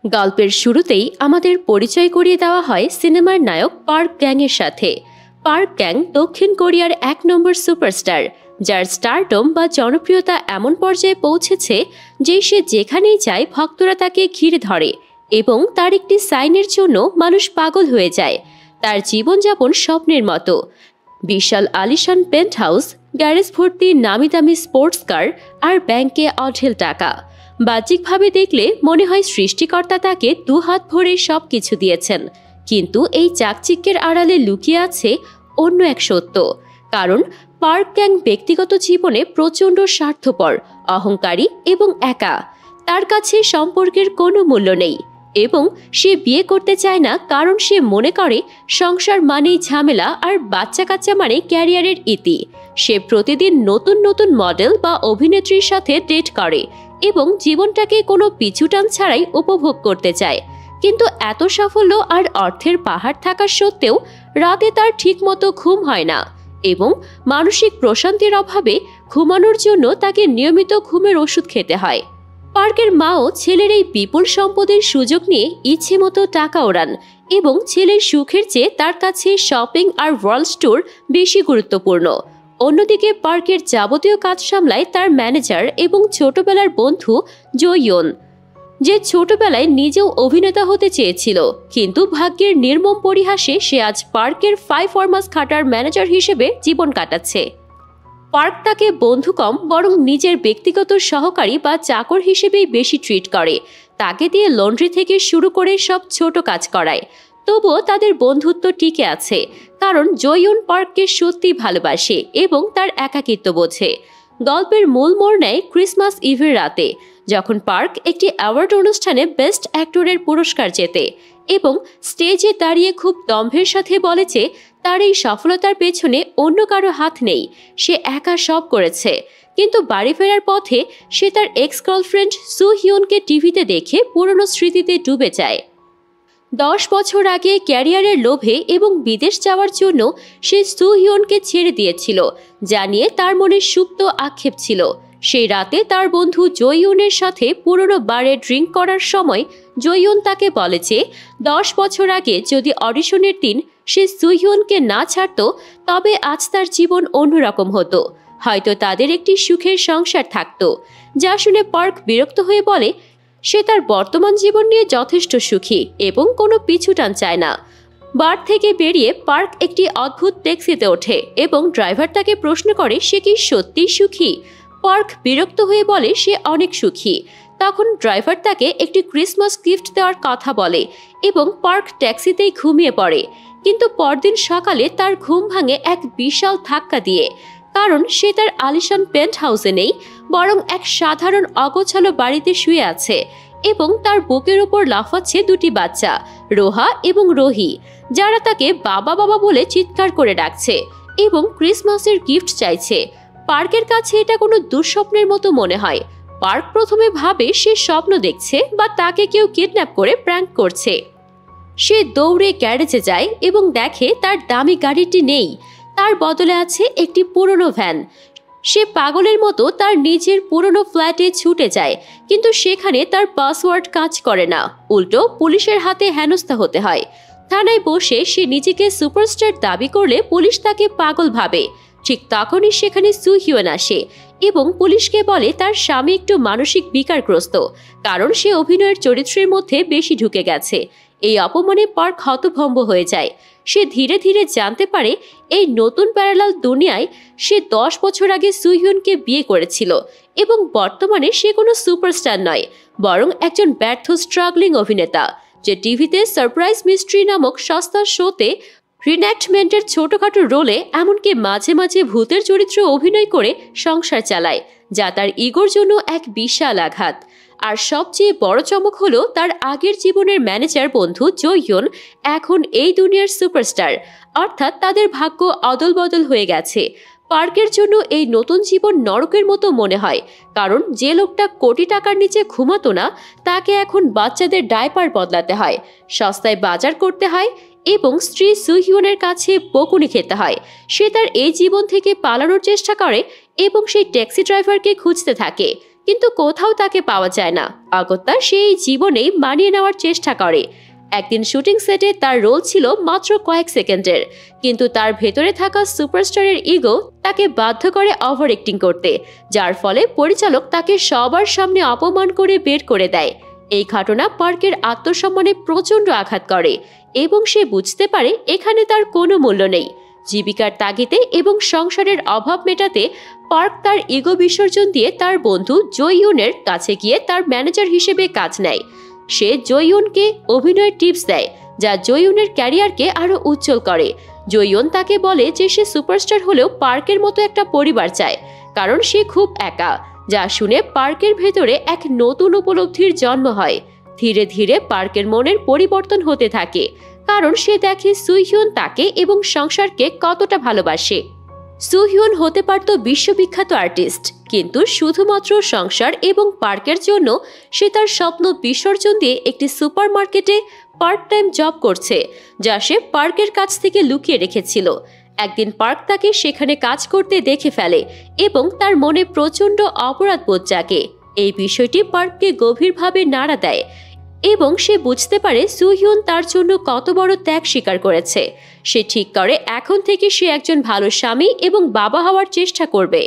গল্পের শুরুতেই আমাদের পরিচয় করিয়ে দেওয়া হয় সিনেমার নায়ক পার্ক গ্যাংয়ের সাথে। পার্ক গ্যাং দক্ষিণ কোরিয়ার ১ নম্বর সুপারস্টার, যার স্টারডম বা জনপ্রিয়তা এমন পর্যায়ে পৌঁছেছে যে সে যেখানেই যায় ভক্তরা তাকে ঘিরে ধরে এবং তার একটি সাইনের জন্য মানুষ পাগল হয়ে যায়। তার জীবনযাপন স্বপ্নের মতো। বিশাল আলিশান পেন্ট হাউস, গ্যারেজ ভর্তি নামি দামি স্পোর্টস কার আর ব্যাংকে অঢেল টাকা। বাহ্যিকভাবে দেখলে মনে হয় সৃষ্টিকর্তা তাকে দুহাত ভরে সব কিছু দিয়েছেন, কিন্তু এই চাকচিক্যের আড়ালে লুকিয়ে আছে অন্য এক সত্য। কারণ পার্ক গ্যাং ব্যক্তিগত জীবনে প্রচণ্ড স্বার্থপর, অহংকারী এবং একা। তার কাছে সম্পর্কের কোনো মূল্য নেই এবং সে বিয়ে করতে চায় না, কারণ সে মনে করে সংসার মানেই ঝামেলা আর বাচ্চা কাচ্চা মানে ক্যারিয়ারের ইতি। সে প্রতিদিন নতুন নতুন মডেল বা অভিনেত্রীর সাথে ডেট করে এবং জীবনটাকে কোনো পিছুটান ছাড়াই উপভোগ করতে চায়। কিন্তু এত সাফল্য আর অর্থের পাহাড় থাকা সত্ত্বেও রাতে তার ঠিকমতো ঘুম হয় না এবং মানসিক প্রশান্তির অভাবে ঘুমানোর জন্য তাকে নিয়মিত ঘুমের ওষুধ খেতে হয়। পার্কের মাও ছেলের এই বিপুল সম্পদের সুযোগ নিয়ে ইচ্ছে মতো টাকা ওড়ান এবং ছেলের সুখের চেয়ে তার কাছে শপিং আর ওয়ার্ল্ড ট্যুর বেশি গুরুত্বপূর্ণ। অন্যদিকে পার্কের যাবতীয় কাজ সামলায় তার ম্যানেজার এবং ছোটবেলার বন্ধু জো ইয়ন, যে ছোটবেলায় নিজেও অভিনেতা হতে চেয়েছিল, কিন্তু ভাগ্যের নির্মম পরিহাসে সে আজ পার্কের 5 ফরমাস খাটার ম্যানেজার হিসেবে জীবন কাটাচ্ছে। পার্ক তাকে বন্ধু কম বরং নিজের ব্যক্তিগত সহকারী বা চাকর হিসেবেই বেশি ট্রিট করে। তাকে দিয়ে লন্ড্রি থেকে শুরু করে সব ছোট কাজ করায়। তবুও তাদের বন্ধুত্ব টিকে আছে, কারণ জয়ুন পার্ককে সত্যি ভালোবাসে এবং তার একাকিত্ব বোঝে। গল্পের মূল মোড় নেয় ক্রিসমাস ইভের রাতে, যখন পার্ক একটি অ্যাওয়ার্ড অনুষ্ঠানে বেস্ট অ্যাক্টরের পুরস্কার জেতে এবং স্টেজে দাঁড়িয়ে খুব দম্ভের সাথে বলে যে তার এই সফলতার পেছনে অন্য কারো হাত নেই, সে একা সব করেছে। কিন্তু বাড়ি ফেরার পথে সে তার এক্স গার্লফ্রেন্ড সু হিয়নকে টিভিতে দেখে পুরনো স্মৃতিতে ডুবে যায়। 10 বছর আগে ক্যারিয়ারের লোভে এবং বিদেশ যাওয়ার জন্য সে সু হিয়নকে ছেড়ে দিয়েছিল, যা নিয়ে তার মনে সুপ্ত আক্ষেপ ছিল। সেই রাতে তার বন্ধু জয়ুনের সাথে পুরনো বারে ড্রিঙ্ক করার সময় জয়ুন তাকে বলে যে 10 বছর আগে যদি অডিশনের দিন সে সু হিয়নকে না ছাড়ত, তবে আজ তার জীবন অন্যরকম হতো। হয়তো তাদের একটি সুখের সংসার থাকত। যা শুনে পার্ক বিরক্ত হয়ে বলে সে তার বর্তমান জীবন নিয়ে যথেষ্ট সুখী এবং কোনো পিছুটান চায় না। বার থেকে বেরিয়ে পার্ক একটি অদ্ভুত ট্যাক্সিতে ওঠে এবং ড্রাইভার তাকে প্রশ্ন করে সে কি সত্যিই সুখী। পার্ক বিরক্ত হয়ে বলে সে অনেক সুখী। তখন ড্রাইভার তাকে একটি ক্রিসমাস গিফট দেওয়ার কথা বলে এবং পার্ক ট্যাক্সিতেই ঘুমিয়ে পড়ে। কিন্তু পরদিন সকালে তার ঘুম ভাঙে এক বিশাল ধাক্কা দিয়ে, কারণ সে তার আলিশান পেন্ট হাউসে নেই, বরং এক সাধারণ অগোছালো বাড়িতে শুয়ে আছে এবং তার বুকের উপর লাফাচ্ছে দুটি বাচ্চা, রোহা এবং রোহি, যারা তাকে বাবা বাবা বলে চিৎকার করে ডাকছে এবং ক্রিসমাসের গিফট চাইছে। পার্কের কাছে এটা কোনো দুঃস্বপ্নের মতো মনে হয়। পার্ক প্রথমে ভাবে সে স্বপ্ন দেখছে বা তাকে কেউ কিডন্যাপ করে প্র্যাঙ্ক করছে। সে দৌড়ে গ্যারেজে যায় এবং দেখে তার দামি গাড়িটি নেই, তার বদলে আছে একটি পুরনো ভ্যান। সে পাগলের মতো তার নিজের পুরনো ফ্ল্যাটে ছুটে যায়, কিন্তু সেখানে তার পাসওয়ার্ড কাজ করে না। উল্টো পুলিশের হাতে হেনস্থা হতে হয়। থানায় বসে সে নিজেকে সুপারস্টার দাবি করলে পুলিশ তাকে পাগল ভাবে। ঠিক তখনই সেখানে সু হিয়ন আসে এবং পুলিশকে বলে তার স্বামী একটু মানসিক বিকারগ্রস্ত, কারণ সে অভিনয়ের চরিত্রের মধ্যে বেশি ঢুকে গেছে। এই অপমানে পার্ক হতভম্ব হয়ে যায়। সে ধীরে ধীরে জানতে পারে এই নতুন প্যারালাল দুনিয়ায় সে 10 বছর আগে সু হিয়নকে বিয়ে করেছিল এবং বর্তমানে সে কোনো সুপারস্টার নয়, বরং একজন ব্যর্থ স্ট্রাগলিং অভিনেতা, যে টিভিতে সারপ্রাইজ মিস্ট্রি নামক সস্তা শোতে রিন্যাক্টমেন্টের ছোটখাটো রোলে, এমনকি মাঝে মাঝে ভূতের চরিত্রে অভিনয় করে সংসার চালায়, যা তার ইগোর জন্য এক বিশাল আঘাত। আর সবচেয়ে বড় চমক হলো তার আগের জীবনের ম্যানেজার বন্ধু জো ইয়ন এখন এই দুনিয়ার সুপারস্টার, অর্থাৎ তাদের ভাগ্য অদল বদল হয়ে গেছে। পার্কের জন্য এই নতুন জীবন নরকের মতো মনে হয়, কারণ যে লোকটা কোটি টাকার নিচে ঘুমাতো না, তাকে এখন বাচ্চাদের ডায়পার বদলাতে হয়, সস্তায় বাজার করতে হয় এবং স্ত্রী সু হিয়নের কাছে বকুনি খেতে হয়। সে তার এই জীবন থেকে পালানোর চেষ্টা করে এবং সেই ট্যাক্সি ড্রাইভারকে খুঁজতে থাকে, কিন্তু কোথাও তাকে পাওয়া যায় না। অগত্যা সেই জীবনেই মানিয়ে নেওয়ার চেষ্টা করে। একদিন শুটিং সেটে তার রোল ছিল মাত্র কয়েক সেকেন্ডের, কিন্তু তার ভেতরে থাকা সুপারস্টারের ইগো তাকে বাধ্য করে ওভার অ্যাক্টিং করতে, যার ফলে পরিচালক তাকে সবার সামনে অপমান করে বের করে দেয়। এই ঘটনা পার্কের আত্মসম্মানে প্রচণ্ড আঘাত করে এবং সে বুঝতে পারে এখানে তার কোনো মূল্য নেই। জীবিকার তাগিদে এবং সংসারের অভাব মেটাতে পার্ক তার ইগো বিসর্জন দিয়ে তার বন্ধু জয়ুনের কাছে গিয়ে তার ম্যানেজার হিসেবে কাজ নেয়। সে জয়ুনকে অভিনয়ের টিপস দেয়, যা জয়ুনের ক্যারিয়ারকে আরো উজ্জ্বল করে। জয়ুন তাকে বলে যে সে সুপারস্টার হলেও পার্কের মতো একটা পরিবার চায়, কারণ সে খুব একা। যা শুনে পার্কের ভেতরে এক নতুন উপলব্ধির জন্ম হয়। ধীরে ধীরে পার্কের মনের পরিবর্তন হতে থাকে, কারণ সে দেখে সুইহিউন তাকে এবং সংসারকে কতটা ভালোবাসে। সুহিউন হতে পারত বিশ্ববিখ্যাত আর্টিস্ট, কিন্তু শুধুমাত্র সংসার এবং পার্কের জন্য সে তার স্বপ্ন বিসর্জন দিয়ে একটি সুপারমার্কেটে পার্ট টাইম জব করছে, যা সে পার্কের কাছ থেকে লুকিয়ে রেখেছিল। একদিন পার্ক তাকে সেখানে কাজ করতে দেখে ফেলে এবং তার মনে প্রচণ্ড অপরাধবোধ জাগে। এই বিষয়টি পার্ককে গভীরভাবে নাড়া দেয় এবং সে বুঝতে পারে সুহিউন তার জন্য কত বড় ত্যাগ স্বীকার করেছে। সে ঠিক করে এখন থেকে সে একজন ভালো স্বামী এবং বাবা হওয়ার চেষ্টা করবে।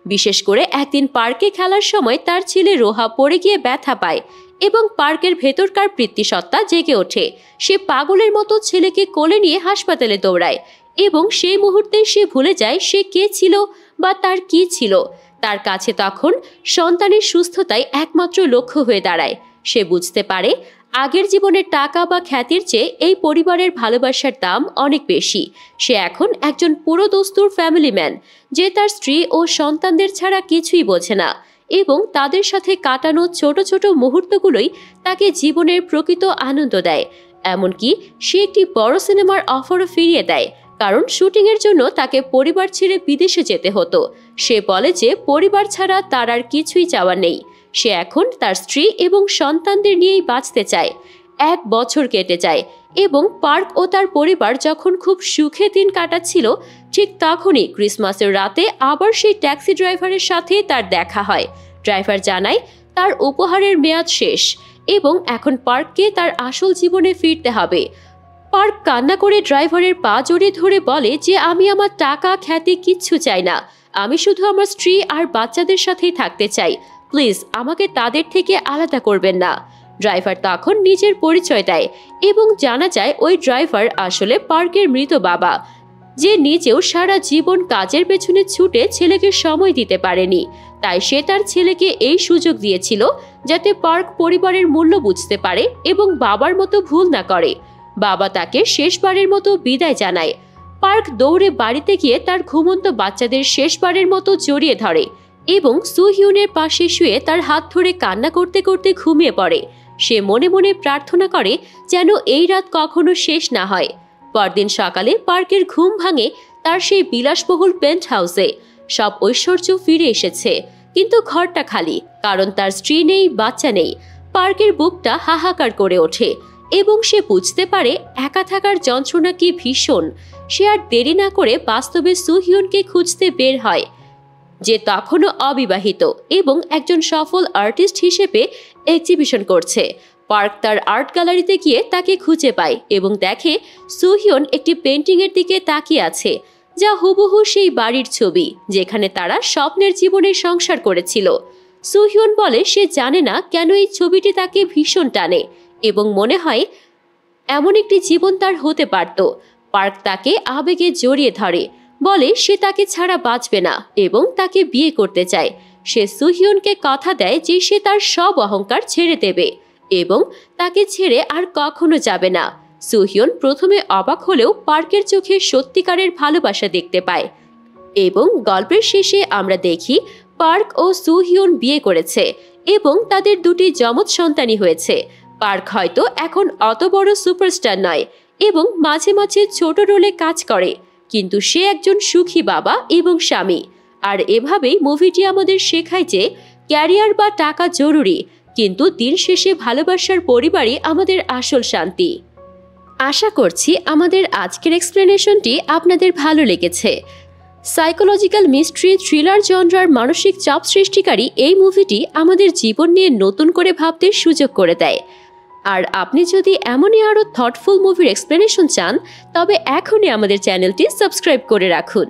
বিশেষ করে একদিন পার্কে খেলার সময় তার ছেলে রোহা পড়ে গিয়ে ব্যথা পায় এবং পার্কের ভেতরকার পিতৃসত্তা জেগে ওঠে। সে পাগলের মতো ছেলেকে কোলে নিয়ে হাসপাতালে দৌড়ায় এবং সেই মুহূর্তে সে ভুলে যায় সে কে ছিল বা তার কি ছিল। তার কাছে তখন সন্তানের সুস্থতাই একমাত্র লক্ষ্য হয়ে দাঁড়ায়। সে বুঝতে পারে আগের জীবনের টাকা বা খ্যাতির চেয়ে এই পরিবারের ভালোবাসার দাম অনেক বেশি। সে এখন একজন পুরো দস্তুর ফ্যামিলি ম্যান, যে তার স্ত্রী ও সন্তানদের ছাড়া কিছুই বোঝে না এবং তাদের সাথে কাটানো ছোট ছোট মুহূর্তগুলোই তাকে জীবনের প্রকৃত আনন্দ দেয়। এমনকি সে একটি বড় সিনেমার অফারও ফিরিয়ে দেয়, কারণ শুটিংয়ের জন্য তাকে পরিবার ছেড়ে বিদেশে যেতে হতো। সে বলে যে পরিবার ছাড়া তার আর কিছুই চাওয়ার নেই। সে এখন তার স্ত্রী এবং সন্তানদের নিয়েই বাঁচতে চায়। 1 বছর কেটে যায় এবং পার্ক ও তার পরিবার যখন খুব সুখে দিন কাটাচ্ছিল, ঠিক তখনই ক্রিসমাসের রাতে আবার সেই ট্যাক্সি ড্রাইভারের সাথে তার দেখা হয়। ড্রাইভার জানায় তার উপহারের মেয়াদ শেষ এবং এখন পার্ককে তার আসল জীবনে ফিরতে হবে। পার্ক কান্না করে ড্রাইভারের পা জড়িয়ে ধরে বলে যে আমি আমার টাকা খ্যাতি কিচ্ছু চাই না, আমি শুধু আমার স্ত্রী আর বাচ্চাদের সাথেই থাকতে চাই, প্লিজ আমাকে তাদের থেকে আলাদা করবেন না। ড্রাইভার তখন নিজের পরিচয় দেয় এবং জানা যায় ওই ড্রাইভার আসলে পার্কের মৃত বাবা, যে নিজেও সারা জীবন কাজের পেছনে ছুটে ছেলেকে সময় দিতে পারেনি। তাই সে তার ছেলেকে এই সুযোগ দিয়েছিল যাতে পার্ক পরিবারের মূল্য বুঝতে পারে এবং বাবার মতো ভুল না করে। বাবা তাকে শেষবারের মতো বিদায় জানায়। পার্ক দৌড়ে বাড়িতে গিয়ে তার ঘুমন্ত বাচ্চাদের শেষবারের মতো জড়িয়ে ধরে এবং সুহিউনের পাশে শুয়ে তার হাত ধরে কান্না করতে করতে ঘুমিয়ে পড়ে। সে মনে মনে প্রার্থনা করে যেন এই রাত কখনো শেষ না হয়। পরদিন সকালে পার্কের ঘুম ভাঙে তার সেই বিলাসবহুল পেন্ট হাউসে। সব ঐশ্বর্য ফিরে এসেছে, কিন্তু ঘরটা খালি, কারণ তার স্ত্রী নেই, বাচ্চা নেই। পার্কের বুকটা হাহাকার করে ওঠে এবং সে বুঝতে পারে একা থাকার যন্ত্রণা কি ভীষণ। সে আর দেরি না করে বাস্তবে সুহিউনকে খুঁজতে বের হয়, যে তখনও অবিবাহিত এবং একজন সফল আর্টিস্ট হিসেবে এক্সিবিশন করছে। পার্ক তার আর্ট গ্যালারিতে গিয়ে তাকে খুঁজে পায় এবং দেখে সুহিউন একটি পেন্টিংয়ের দিকে তাকিয়ে আছে, যা হুবহু সেই বাড়ির ছবি যেখানে তারা স্বপ্নের জীবনে সংসার করেছিল। সুহিউন বলে সে জানে না কেন এই ছবিটি তাকে ভীষণ টানে এবং মনে হয় এমন একটি জীবন তার হতে পারত। পার্ক তাকে আবেগে জড়িয়ে ধরে, বলে সে তাকে ছাড়া বাঁচবে না এবং তাকে বিয়ে করতে চায়। সে সুহিউনকে কথা দেয় যে সে তার সব অহংকার ছেড়ে দেবে এবং তাকে ছেড়ে আর কখনো যাবে না। সুহিউন প্রথমে অবাক হলেও পার্কের চোখে সত্যিকারের ভালোবাসা দেখতে পায় এবং গল্পের শেষে আমরা দেখি পার্ক ও সুহিউন বিয়ে করেছে এবং তাদের 2টি যমজ সন্তানই হয়েছে। পার্ক হয়তো এখন অত বড় সুপারস্টার নয় এবং মাঝে মাঝে ছোট রোলে কাজ করে, কিন্তু সে একজন সুখী বাবা এবং স্বামী। আর এভাবেই মুভিটি আমাদের শেখায় যে ক্যারিয়ার বা টাকা জরুরি, কিন্তু দিন শেষে ভালোবাসার পরিবারই আমাদের আসল শান্তি। আশা করছি আমাদের আজকের এক্সপ্লেনেশনটি আপনাদের ভালো লেগেছে। সাইকোলজিক্যাল মিস্ট্রি থ্রিলার জনরার মানসিক চাপ সৃষ্টিকারী এই মুভিটি আমাদের জীবন নিয়ে নতুন করে ভাবতে সুযোগ করে দেয়। আর আপনি যদি এমনই আরও থটফুল মুভির এক্সপ্লেনেশন চান, তবে এখনই আমাদের চ্যানেলটি সাবস্ক্রাইব করে রাখুন।